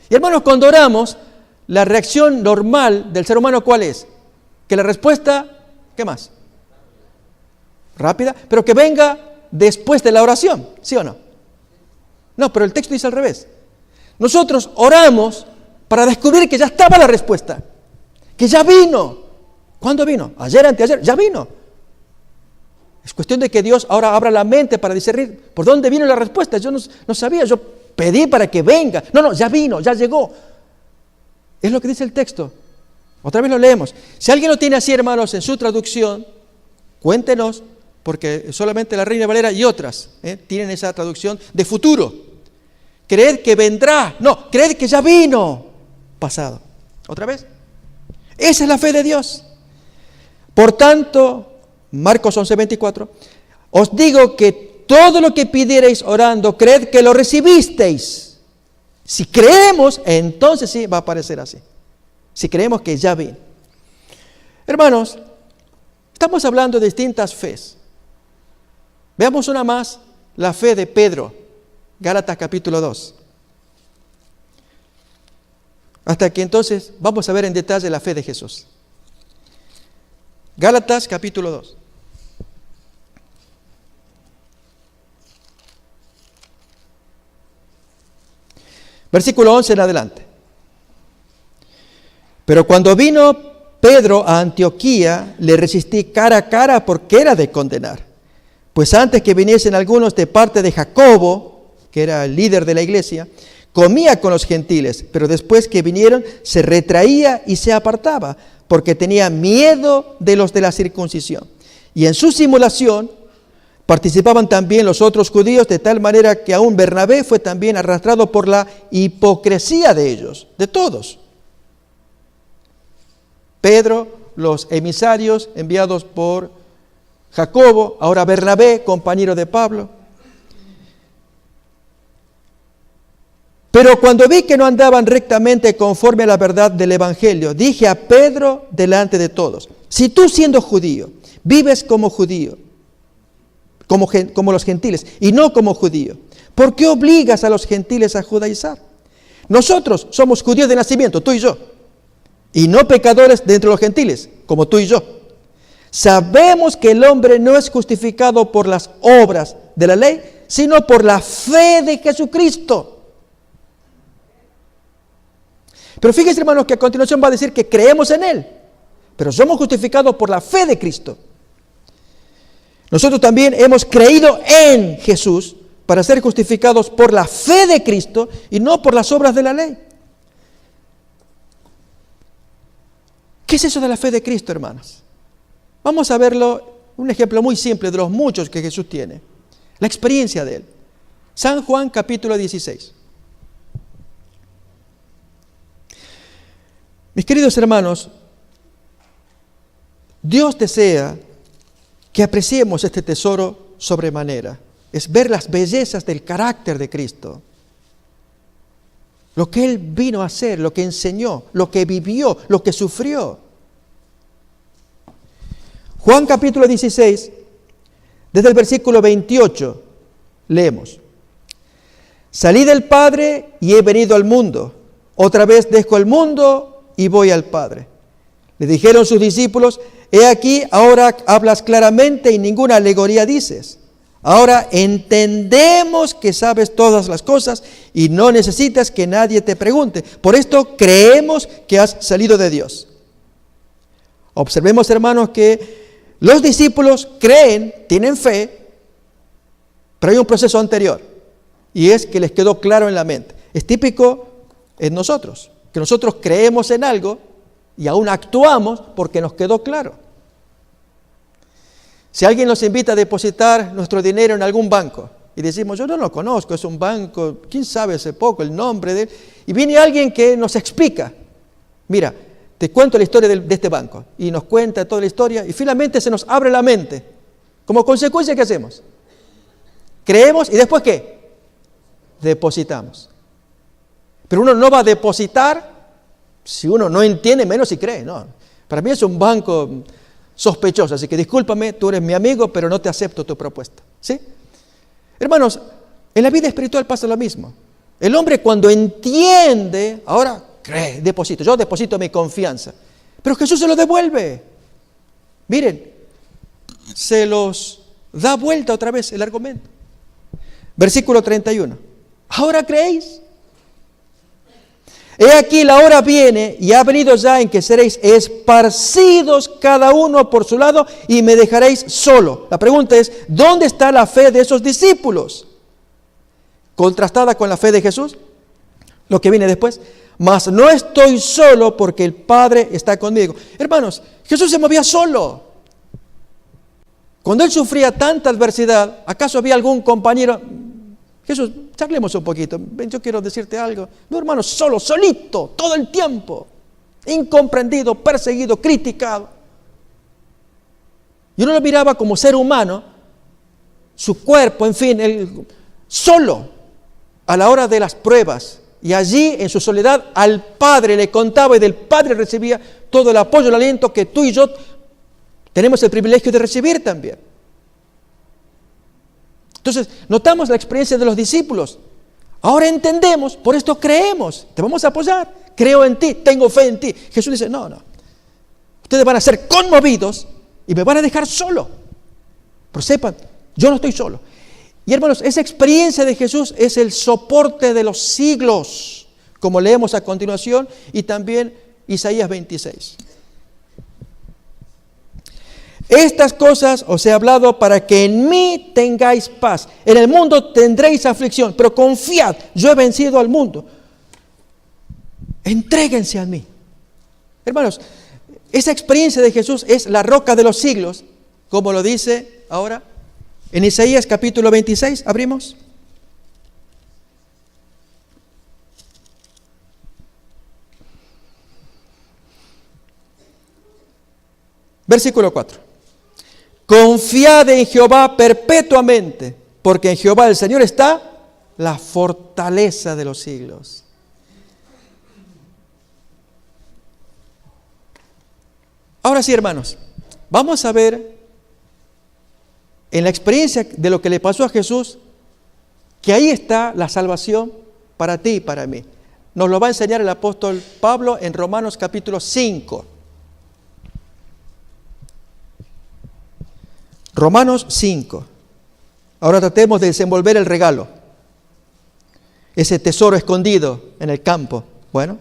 Y hermanos, cuando oramos, la reacción normal del ser humano, ¿cuál es? Que la respuesta, ¿qué más? Rápida, pero que venga después de la oración, ¿sí o no? No, pero el texto dice al revés. Nosotros oramos para descubrir que ya estaba la respuesta, que ya vino. ¿Cuándo vino? Ayer, anteayer, ya vino. Es cuestión de que Dios ahora abra la mente para discernir por dónde vino la respuesta. Yo no sabía, yo pedí para que venga. No, ya vino, ya llegó. Es lo que dice el texto. Otra vez lo leemos. Si alguien lo tiene así, hermanos, en su traducción, cuéntenos, porque solamente la Reina Valera y otras tienen esa traducción de futuro. Creed que vendrá. No, creed que ya vino. Pasado. ¿Otra vez? Esa es la fe de Dios. Por tanto, Marcos 11:24, os digo que todo lo que pidiereis orando, creed que lo recibisteis. Si creemos, entonces sí va a aparecer así. Si creemos que ya vino. Hermanos, estamos hablando de distintas fes. Veamos una más, la fe de Pedro, Gálatas capítulo 2. Hasta que entonces vamos a ver en detalle la fe de Jesús. Gálatas capítulo 2. Versículo 11 en adelante. Pero cuando vino Pedro a Antioquía, le resistí cara a cara porque era de condenar. Pues antes que viniesen algunos de parte de Jacobo, que era el líder de la iglesia, comía con los gentiles, pero después que vinieron se retraía y se apartaba, porque tenía miedo de los de la circuncisión. Y en su simulación participaban también los otros judíos, de tal manera que aún Bernabé fue también arrastrado por la hipocresía de ellos, de todos. Pedro, los emisarios enviados por Jacobo, ahora Bernabé, compañero de Pablo. Pero cuando vi que no andaban rectamente conforme a la verdad del Evangelio, dije a Pedro delante de todos: si tú, siendo judío, vives como judío, como los gentiles, y no como judío, ¿por qué obligas a los gentiles a judaizar? Nosotros somos judíos de nacimiento, tú y yo, y no pecadores de entre los gentiles, como tú y yo. Sabemos que el hombre no es justificado por las obras de la ley, sino por la fe de Jesucristo. Pero fíjense, hermanos, que a continuación va a decir que creemos en Él, pero somos justificados por la fe de Cristo. Nosotros también hemos creído en Jesús para ser justificados por la fe de Cristo y no por las obras de la ley. ¿Qué es eso de la fe de Cristo, hermanos? Vamos a verlo, un ejemplo muy simple de los muchos que Jesús tiene. La experiencia de Él. San Juan capítulo 16. Mis queridos hermanos, Dios desea que apreciemos este tesoro sobremanera. Es ver las bellezas del carácter de Cristo. Lo que Él vino a hacer, lo que enseñó, lo que vivió, lo que sufrió. Juan capítulo 16, desde el versículo 28, leemos: salí del Padre y he venido al mundo. Otra vez dejo el mundo y voy al Padre. Le dijeron sus discípulos: he aquí, ahora hablas claramente y ninguna alegoría dices. Ahora entendemos que sabes todas las cosas y no necesitas que nadie te pregunte. Por esto creemos que has salido de Dios. Observemos, hermanos, que los discípulos creen, tienen fe, pero hay un proceso anterior, y es que les quedó claro en la mente. Es típico en nosotros, que nosotros creemos en algo y aún actuamos porque nos quedó claro. Si alguien nos invita a depositar nuestro dinero en algún banco y decimos: yo no lo conozco, es un banco, quién sabe hace poco el nombre de él, y viene alguien que nos explica: mira, te cuento la historia de este banco, y nos cuenta toda la historia, y finalmente se nos abre la mente. Como consecuencia, ¿qué hacemos? Creemos, y después ¿qué? Depositamos. Pero uno no va a depositar si uno no entiende, menos si cree, no. Para mí es un banco sospechoso, así que discúlpame, tú eres mi amigo, pero no te acepto tu propuesta. ¿Sí? Hermanos, en la vida espiritual pasa lo mismo. El hombre, cuando entiende, ahora cree, deposito, yo deposito mi confianza. Pero Jesús se lo devuelve. Miren, se los da vuelta otra vez el argumento. Versículo 31. ¿Ahora creéis? He aquí, la hora viene y ha venido ya en que seréis esparcidos cada uno por su lado y me dejaréis solo. La pregunta es: ¿dónde está la fe de esos discípulos? Contrastada con la fe de Jesús, lo que viene después: mas no estoy solo porque el Padre está conmigo. Hermanos, Jesús se movía solo. Cuando Él sufría tanta adversidad, ¿acaso había algún compañero? Jesús, charlemos un poquito, ven, yo quiero decirte algo. No, hermano, solo, solito, todo el tiempo, incomprendido, perseguido, criticado. Y uno lo miraba como ser humano, su cuerpo, en fin, él solo a la hora de las pruebas. Y allí, en su soledad, al Padre le contaba y del Padre recibía todo el apoyo, el aliento que tú y yo tenemos el privilegio de recibir también. Entonces, notamos la experiencia de los discípulos. Ahora entendemos, por esto creemos. Te vamos a apoyar. Creo en ti, tengo fe en ti. Jesús dice, no. Ustedes van a ser conmovidos y me van a dejar solo. Pero sepan, yo no estoy solo. Y hermanos, esa experiencia de Jesús es el soporte de los siglos, como leemos a continuación, y también Isaías 26. Estas cosas os he hablado para que en mí tengáis paz. En el mundo tendréis aflicción, pero confiad, yo he vencido al mundo. Entréguense a mí. Hermanos, esa experiencia de Jesús es la roca de los siglos, como lo dice ahora en Isaías capítulo 26. Abrimos. Versículo 4. Confiad en Jehová perpetuamente, porque en Jehová el Señor está la fortaleza de los siglos. Ahora sí, hermanos, vamos a ver en la experiencia de lo que le pasó a Jesús, que ahí está la salvación para ti y para mí. Nos lo va a enseñar el apóstol Pablo en Romanos capítulo 5. Romanos 5. Ahora tratemos de desenvolver el regalo, ese tesoro escondido en el campo. Bueno,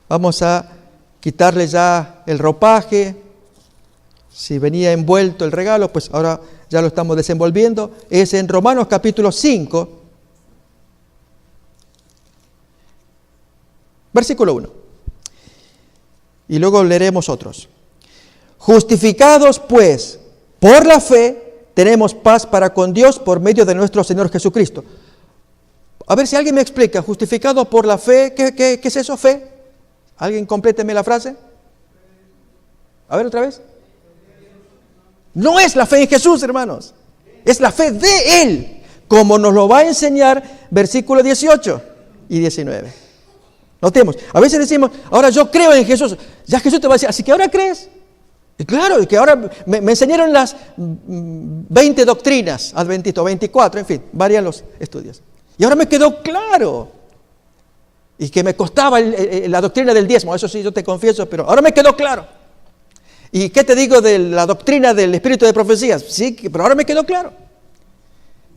vamos a quitarle ya el ropaje. Si venía envuelto el regalo, pues ahora ya lo estamos desenvolviendo. Es en Romanos capítulo 5, versículo 1. Y luego leeremos otros. Justificados pues por la fe, tenemos paz para con Dios por medio de nuestro Señor Jesucristo. A ver si alguien me explica, justificado por la fe, ¿qué es eso, fe? ¿Alguien compléteme la frase? A ver otra vez. No es la fe en Jesús, hermanos. Es la fe de Él, como nos lo va a enseñar versículos 18 y 19. Notemos, a veces decimos, ahora yo creo en Jesús. Ya Jesús te va a decir, así que ahora crees. Y claro, que ahora me enseñaron las 20 doctrinas adventistas, 24, en fin, varían los estudios. Y ahora me quedó claro. Y que me costaba la doctrina del diezmo, eso sí yo te confieso, pero ahora me quedó claro. ¿Y qué te digo de la doctrina del espíritu de profecías? Sí, pero ahora me quedó claro.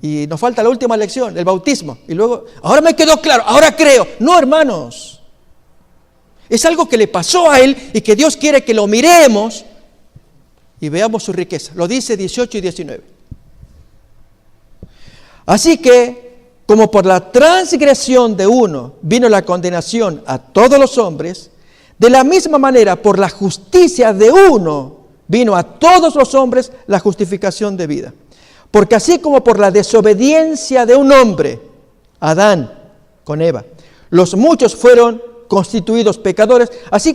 Y nos falta la última lección, el bautismo. Y luego, ahora me quedó claro, ahora creo. No, hermanos. Es algo que le pasó a él y que Dios quiere que lo miremos y veamos su riqueza. Lo dice 18 y 19. Así que, como por la transgresión de uno vino la condenación a todos los hombres, de la misma manera, por la justicia de uno vino a todos los hombres la justificación de vida. Porque así como por la desobediencia de un hombre, Adán con Eva, los muchos fueron constituidos pecadores, así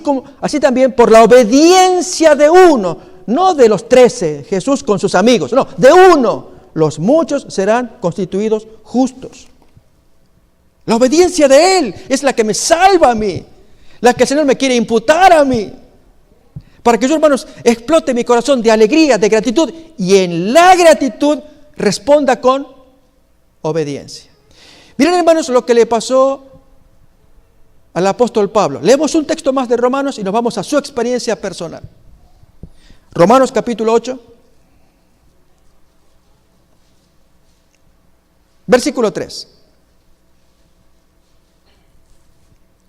también por la obediencia de uno, no de los 13, Jesús con sus amigos, no, de uno, los muchos serán constituidos justos. La obediencia de Él es la que me salva a mí, la que el Señor me quiere imputar a mí, para que yo, hermanos, explote mi corazón de alegría, de gratitud, y en la gratitud responda con obediencia. Miren, hermanos, lo que le pasó al apóstol Pablo. Leemos un texto más de Romanos y nos vamos a su experiencia personal. Romanos capítulo 8, versículo 3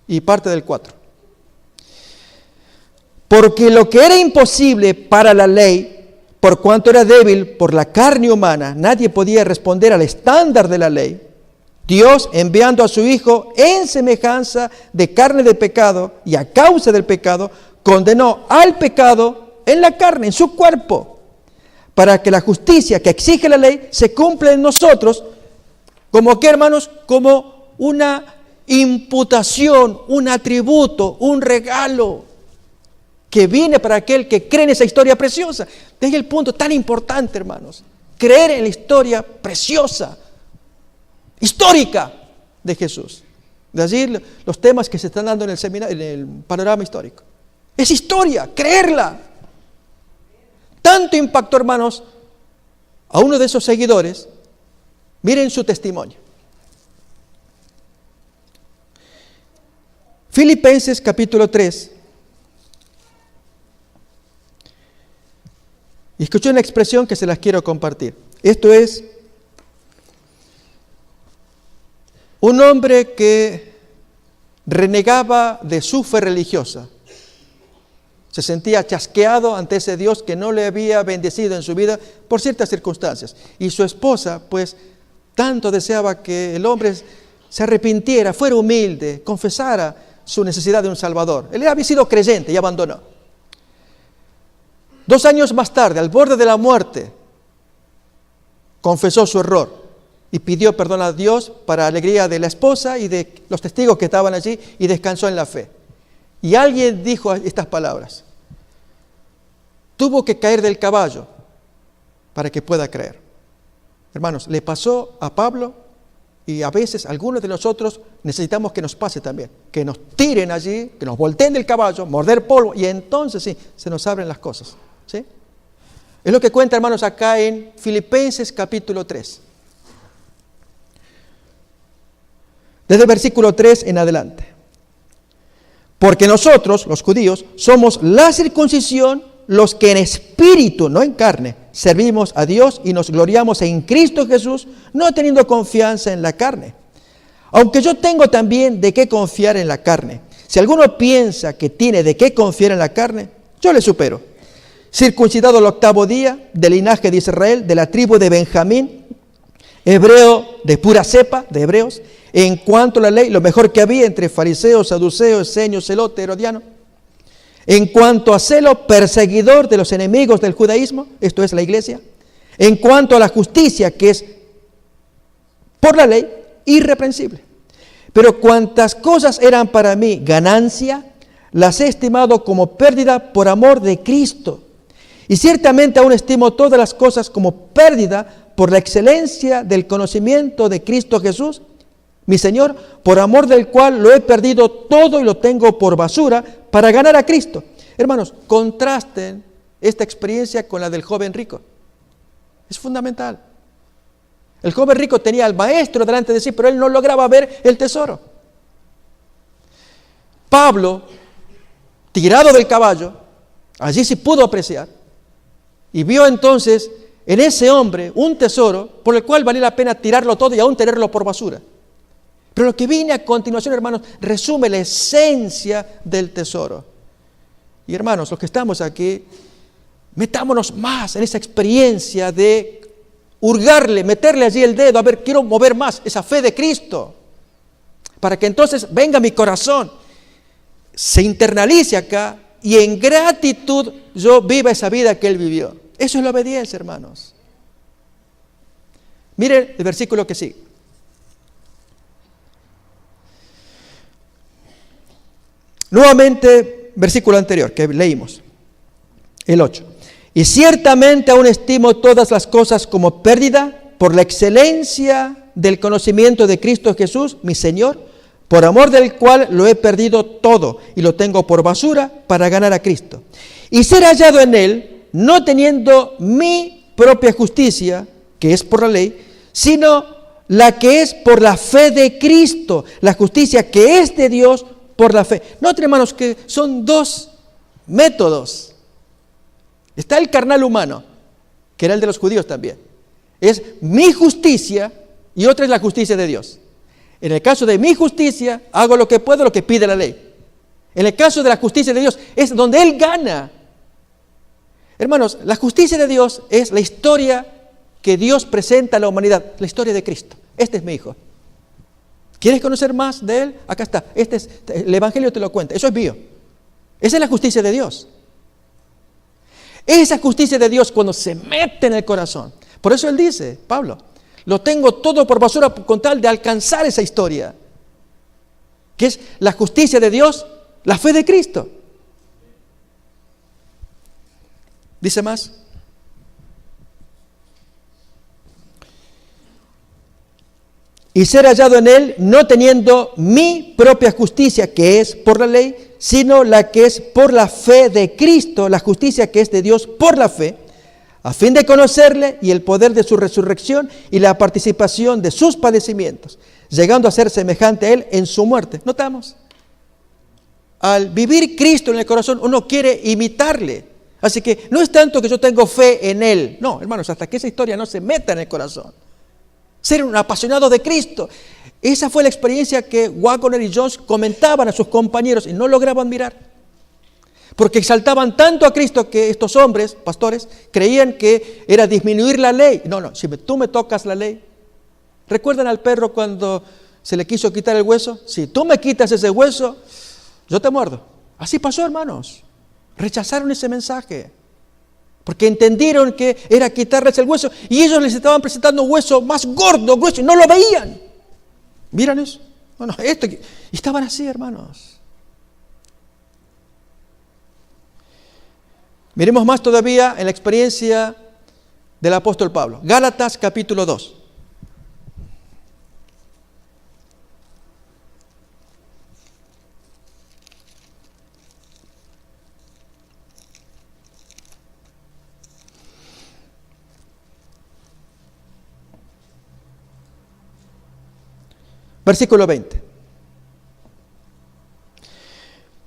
y parte del 4. Porque lo que era imposible para la ley, por cuanto era débil por la carne humana, nadie podía responder al estándar de la ley. Dios, enviando a su Hijo en semejanza de carne de pecado y a causa del pecado, condenó al pecado en la carne, en su cuerpo, para que la justicia que exige la ley se cumpla en nosotros, como que, hermanos, como una imputación, un atributo, un regalo que viene para aquel que cree en esa historia preciosa. De ahí el punto tan importante, hermanos, creer en la historia preciosa, histórica de Jesús. De allí los temas que se están dando en el seminario, en el panorama histórico. Es historia, creerla. Tanto impactó, hermanos, a uno de esos seguidores Miren su testimonio. Filipenses capítulo 3. Y escuché una expresión que se las quiero compartir. Esto es un hombre que renegaba de su fe religiosa. Se sentía chasqueado ante ese Dios que no le había bendecido en su vida por ciertas circunstancias. Y su esposa, pues, tanto deseaba que el hombre se arrepintiera, fuera humilde, confesara su necesidad de un Salvador. Él había sido creyente y abandonó. 2 años más tarde, al borde de la muerte, confesó su error y pidió perdón a Dios para alegría de la esposa y de los testigos que estaban allí, y descansó en la fe. Y alguien dijo estas palabras: tuvo que caer del caballo para que pueda creer. Hermanos, le pasó a Pablo, y a veces algunos de nosotros necesitamos que nos pase también, que nos tiren allí, que nos volteen del caballo, morder polvo, y entonces sí, se nos abren las cosas. ¿Sí? Es lo que cuenta, hermanos, acá en Filipenses capítulo 3. Desde el versículo 3 en adelante. Porque nosotros, los judíos, somos la circuncisión, los que en espíritu, no en carne, servimos a Dios y nos gloriamos en Cristo Jesús, no teniendo confianza en la carne. Aunque yo tengo también de qué confiar en la carne. Si alguno piensa que tiene de qué confiar en la carne, yo le supero. Circuncidado el 8º día, del linaje de Israel, de la tribu de Benjamín, hebreo de pura cepa, de hebreos, en cuanto a la ley, lo mejor que había entre fariseos, saduceos, esenios, celote, herodiano. En cuanto a celo, perseguidor de los enemigos del judaísmo, esto es la iglesia. En cuanto a la justicia, que es por la ley, irreprensible. Pero cuantas cosas eran para mí ganancia, las he estimado como pérdida por amor de Cristo. Y ciertamente aún estimo todas las cosas como pérdida por la excelencia del conocimiento de Cristo Jesús, mi Señor, por amor del cual lo he perdido todo y lo tengo por basura para ganar a Cristo. Hermanos, contrasten esta experiencia con la del joven rico. Es fundamental. El joven rico tenía al maestro delante de sí, pero él no lograba ver el tesoro. Pablo, tirado del caballo, allí sí pudo apreciar, y vio entonces en ese hombre un tesoro por el cual valía la pena tirarlo todo y aún tenerlo por basura. Pero lo que viene a continuación, hermanos, resume la esencia del tesoro. Y hermanos, los que estamos aquí, metámonos más en esa experiencia de hurgarle, meterle allí el dedo, a ver, quiero mover más esa fe de Cristo, para que entonces venga mi corazón, se internalice acá, y en gratitud yo viva esa vida que Él vivió. Eso es la obediencia, hermanos. Miren el versículo que sigue. Nuevamente, versículo anterior que leímos, el 8. Y ciertamente aún estimo todas las cosas como pérdida por la excelencia del conocimiento de Cristo Jesús, mi Señor, por amor del cual lo he perdido todo y lo tengo por basura para ganar a Cristo. Y ser hallado en Él, no teniendo mi propia justicia, que es por la ley, sino la que es por la fe de Cristo, la justicia que es de Dios por la fe. Noten, hermanos, que son 2 métodos. Está el carnal humano, que era el de los judíos también. Es mi justicia y otra es la justicia de Dios. En el caso de mi justicia, hago lo que puedo, lo que pide la ley. En el caso de la justicia de Dios, es donde Él gana. Hermanos, la justicia de Dios es la historia que Dios presenta a la humanidad, la historia de Cristo. Este es mi hijo. ¿Quieres conocer más de Él? Acá está. El Evangelio te lo cuenta. Eso es mío. Esa es la justicia de Dios. Esa justicia de Dios cuando se mete en el corazón. Por eso Él dice, Pablo, lo tengo todo por basura con tal de alcanzar esa historia, que es la justicia de Dios, la fe de Cristo. Dice más. Y ser hallado en Él, no teniendo mi propia justicia, que es por la ley, sino la que es por la fe de Cristo, la justicia que es de Dios por la fe, a fin de conocerle y el poder de su resurrección y la participación de sus padecimientos, llegando a ser semejante a él en su muerte. ¿Notamos? Al vivir Cristo en el corazón, uno quiere imitarle. Así que no es tanto que yo tengo fe en él. No, hermanos, hasta que esa historia no se meta en el corazón. Ser un apasionado de Cristo. Esa fue la experiencia que Waggoner y Jones comentaban a sus compañeros y no lograban mirar. Porque exaltaban tanto a Cristo que estos hombres, pastores, creían que era disminuir la ley. No, si tú me tocas la ley. ¿Recuerdan al perro cuando se le quiso quitar el hueso? Si tú me quitas ese hueso, yo te muerdo. Así pasó, hermanos. Rechazaron ese mensaje. Porque entendieron que era quitarles el hueso. Y ellos les estaban presentando un hueso más gordo, grueso, y no lo veían. ¿Miran eso? Y estaban así, hermanos. Miremos más todavía en la experiencia del apóstol Pablo. Gálatas capítulo 2. Versículo 20.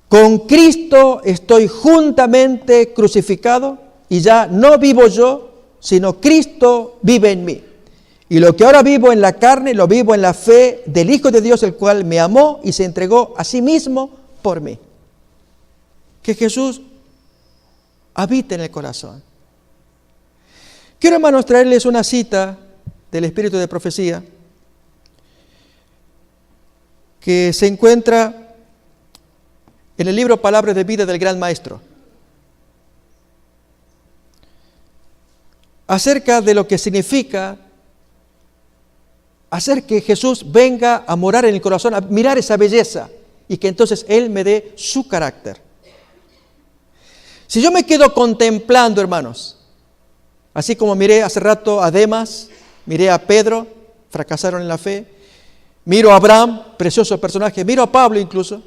Con Cristo estoy juntamente crucificado y ya no vivo yo, sino Cristo vive en mí. Y lo que ahora vivo en la carne, lo vivo en la fe del Hijo de Dios, el cual me amó y se entregó a sí mismo por mí. Que Jesús habite en el corazón. Quiero, hermanos, traerles una cita del Espíritu de Profecía que se encuentra en el libro Palabras de Vida del Gran Maestro, acerca de lo que significa hacer que Jesús venga a morar en el corazón, a mirar esa belleza, y que entonces Él me dé su carácter. Si yo me quedo contemplando, hermanos, así como miré hace rato a Demas, miré a Pedro, fracasaron en la fe, miro a Abraham, precioso personaje, miro a Pablo incluso,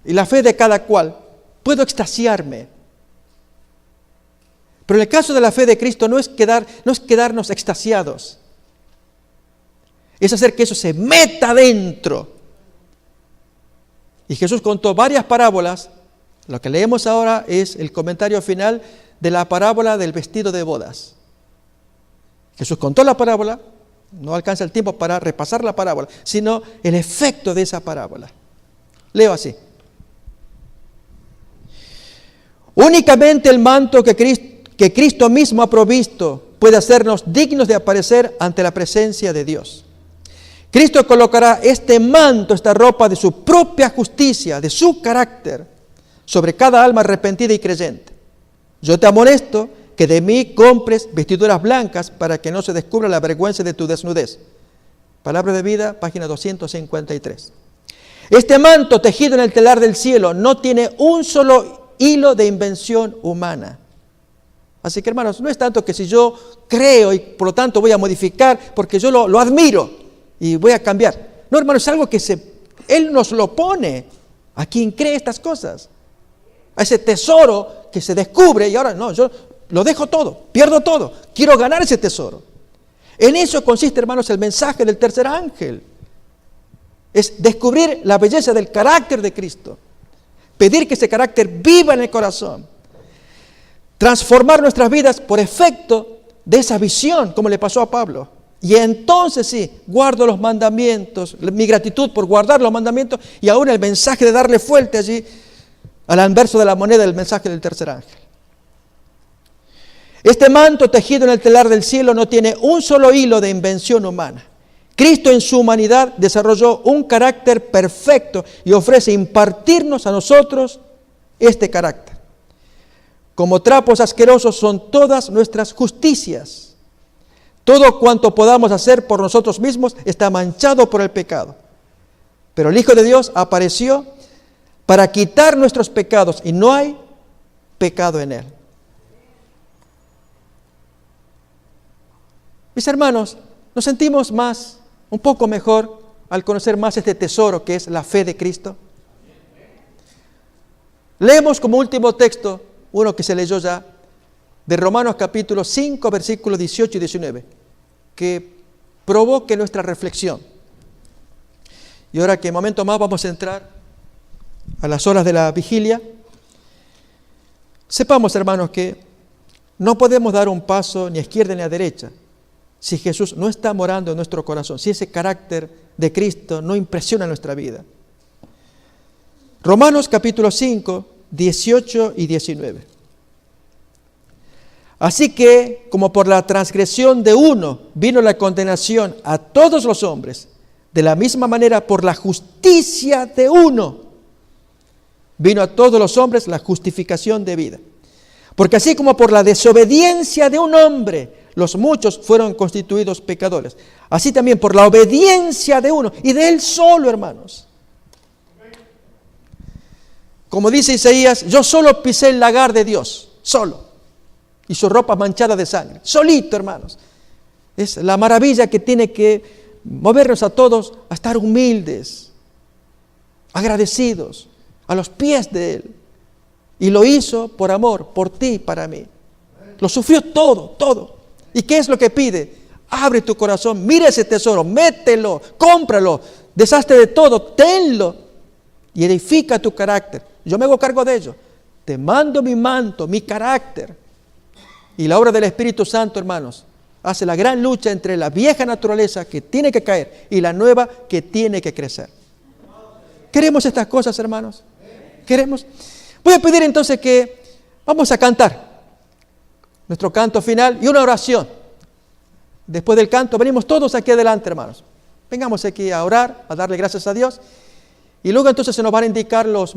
y la fe de cada cual, puedo extasiarme. Pero en el caso de la fe de Cristo no es quedarnos extasiados. Es hacer que eso se meta dentro. Y Jesús contó varias parábolas. Lo que leemos ahora es el comentario final de la parábola del vestido de bodas. Jesús contó la parábola, no alcanza el tiempo para repasar la parábola, sino el efecto de esa parábola. Leo así. Únicamente el manto que Cristo mismo ha provisto puede hacernos dignos de aparecer ante la presencia de Dios. Cristo colocará este manto, esta ropa de su propia justicia, de su carácter, sobre cada alma arrepentida y creyente. Yo te amonesto que de mí compres vestiduras blancas para que no se descubra la vergüenza de tu desnudez. Palabra de Vida, página 253. Este manto tejido en el telar del cielo no tiene un solo hilo de invención humana. Así que, hermanos, no es tanto que si yo creo y por lo tanto voy a modificar porque yo lo admiro y voy a cambiar. No, hermanos, es algo que Él nos lo pone a quien cree estas cosas. A ese tesoro que se descubre y ahora no, yo lo dejo todo, pierdo todo, quiero ganar ese tesoro. En eso consiste, hermanos, el mensaje del tercer ángel. Es descubrir la belleza del carácter de Cristo. Pedir que ese carácter viva en el corazón. Transformar nuestras vidas por efecto de esa visión, como le pasó a Pablo. Y entonces sí, guardo los mandamientos, mi gratitud por guardar los mandamientos y aún el mensaje de darle fuerte allí al anverso de la moneda del mensaje del tercer ángel. Este manto tejido en el telar del cielo no tiene un solo hilo de invención humana. Cristo en su humanidad desarrolló un carácter perfecto y ofrece impartirnos a nosotros este carácter. Como trapos asquerosos son todas nuestras justicias. Todo cuanto podamos hacer por nosotros mismos está manchado por el pecado. Pero el Hijo de Dios apareció para quitar nuestros pecados y no hay pecado en Él. Mis hermanos, nos sentimos un poco mejor al conocer más este tesoro que es la fe de Cristo. Leemos como último texto, uno que se leyó ya, de Romanos capítulo 5, versículos 18 y 19, que provoque nuestra reflexión. Y ahora que en momento más vamos a entrar a las horas de la vigilia, sepamos, hermanos, que no podemos dar un paso ni a izquierda ni a derecha si Jesús no está morando en nuestro corazón, si ese carácter de Cristo no impresiona nuestra vida. Romanos capítulo 5, 18 y 19. Así que, como por la transgresión de uno vino la condenación a todos los hombres, de la misma manera por la justicia de uno vino a todos los hombres la justificación de vida. Porque así como por la desobediencia de un hombre los muchos fueron constituidos pecadores, así también por la obediencia de uno, y de él solo, hermanos. Como dice Isaías, yo solo pisé el lagar de Dios, solo. Y su ropa manchada de sangre, solito, hermanos. Es la maravilla que tiene que movernos a todos a estar humildes, agradecidos, a los pies de Él. Y lo hizo por amor, por ti y para mí. Lo sufrió todo, todo. ¿Y qué es lo que pide? Abre tu corazón, mira ese tesoro, mételo, cómpralo, deshazte de todo, tenlo y edifica tu carácter. Yo me hago cargo de ello. Te mando mi manto, mi carácter. Y la obra del Espíritu Santo, hermanos, hace la gran lucha entre la vieja naturaleza que tiene que caer y la nueva que tiene que crecer. ¿Queremos estas cosas, hermanos? ¿Queremos? Voy a pedir entonces que vamos a cantar nuestro canto final y una oración. Después del canto venimos todos aquí adelante, hermanos. Vengamos aquí a orar, a darle gracias a Dios. Y luego entonces se nos van a indicar los